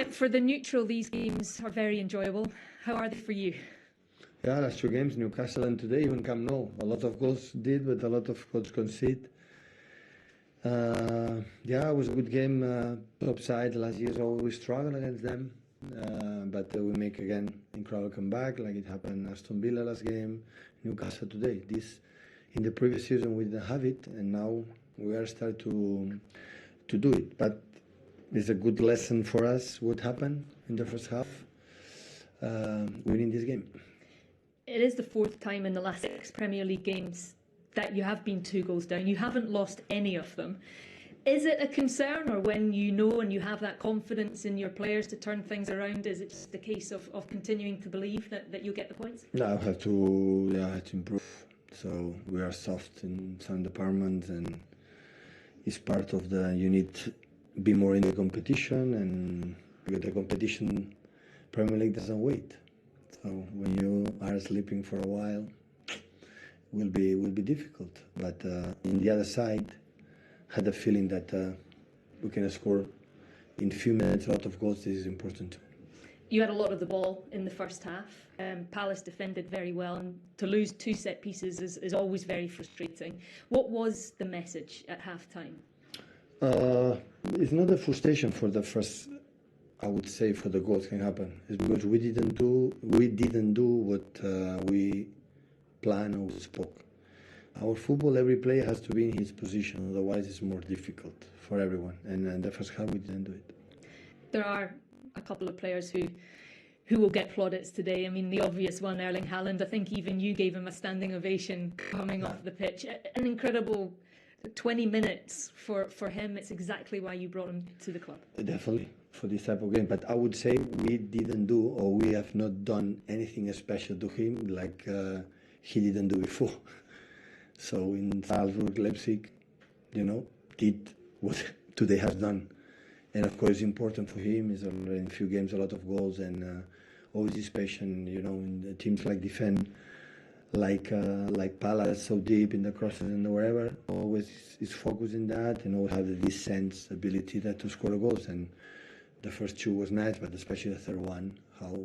For the neutral, these games are very enjoyable. How are they for you? Yeah, last two games, Newcastle and today, even Camp Nou. A lot of goals did, but a lot of goals conceded. Yeah, it was a good game. Top side last year, so we struggled against them. But we make again incredible comeback, like it happened Aston Villa last game, Newcastle today. This in the previous season we didn't have it, and now we are starting to do it. But it's a good lesson for us what happened in the first half, winning this game. It is the fourth time in the last 6 Premier League games that you have been 2 goals down. You haven't lost any of them. Is it a concern, or when you know and you have that confidence in your players to turn things around, is it just a case of continuing to believe that you'll get the points? No, I have to improve. So we are soft in some departments, and it's part of you need to be more in the competition, and because the competition, Premier League doesn't wait. So when you are sleeping for a while, will be difficult. But in the other side, had a feeling that we can score in few minutes a lot of goals. This is important too. You had a lot of the ball in the first half. Palace defended very well, and to lose 2 set pieces is always very frustrating. What was the message at half time? It's not a frustration for the first, I would say, for the goals can happen. It's because we didn't do what we planned or we spoke. Our football, every player has to be in his position, otherwise it's more difficult for everyone. And in the first half, we didn't do it. There are a couple of players who will get plaudits today. I mean, the obvious one, Erling Haaland. I think even you gave him a standing ovation coming off the pitch. An incredible 20 minutes for him. It's exactly why you brought him to the club. Definitely, for this type of game. But I would say we didn't do, or we have not done anything special to him like he didn't do before. So in Salzburg, Leipzig, did what today has done. And of course, important for him is in a few games, a lot of goals, and always is patient, in the teams like defend, like Palace, so deep in the crosses and wherever, always is focused in that, and always have this sense, ability to score goals. And the first 2 was nice, but especially the third one, how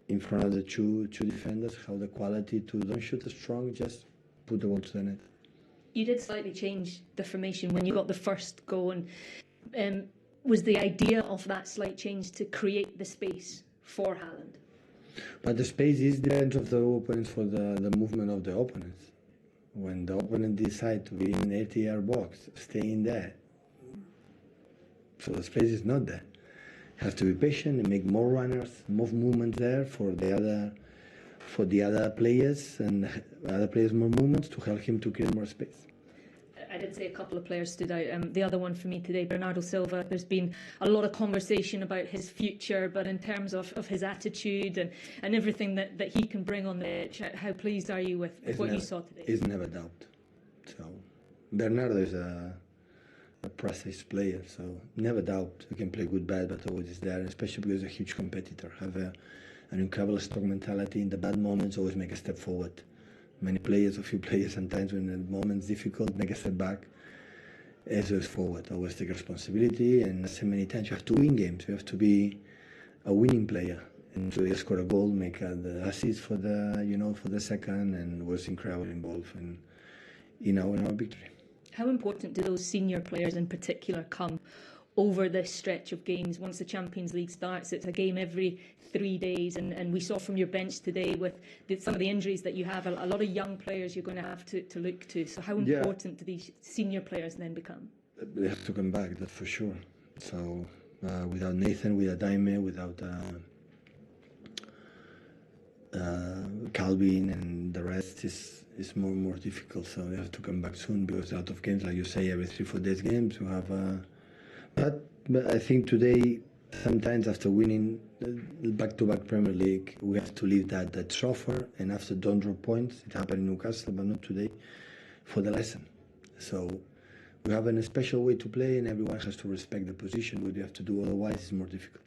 in front of the two defenders, how the quality to don't shoot strong, just put the ball to the net. You did slightly change the formation when you got the first goal, and was the idea of that slight change to create the space for Haaland? But the space is depends of the opponents for the movement of the opponents. When the opponent decide to be in an 80-yard box, stay in there. So the space is not there. You have to be patient and make more runners, more movement there for the other players, and other players more movements to help him to create more space. I did say a couple of players stood out. The other one for me today, Bernardo Silva. There's been a lot of conversation about his future, but in terms of his attitude and everything that he can bring on the pitch, how pleased are you with what you saw today? It's never doubt. So Bernardo is a precise player, so never doubt he can play good, bad, but always is there, especially because he's a huge competitor. Have an incredible strong mentality. In the bad moments, always make a step forward. A few players, sometimes when the moment's difficult, make a step back. Always forward, always take responsibility, and so many times you have to win games. You have to be a winning player, and so he scored a goal, make the assist for the second, and was incredibly involved in our victory. How important do those senior players in particular come over this stretch of games? Once the Champions League starts, it's a game every 3 days, and we saw from your bench today with some of the injuries that you have, a lot of young players you're going to have to look to. So how important do these senior players then become? They have to come back, that's for sure. So without Nathan, without Daime, without Calvin and the rest is more difficult. So they have to come back soon, because a lot of games, like you say, every 3-4 days games, we have but I think today, sometimes after winning back-to-back Premier League, we have to leave that suffer, and after don't drop points. It happened in Newcastle, but not today, for the lesson. So we have a special way to play, and everyone has to respect the position. What you have to do, otherwise it's more difficult.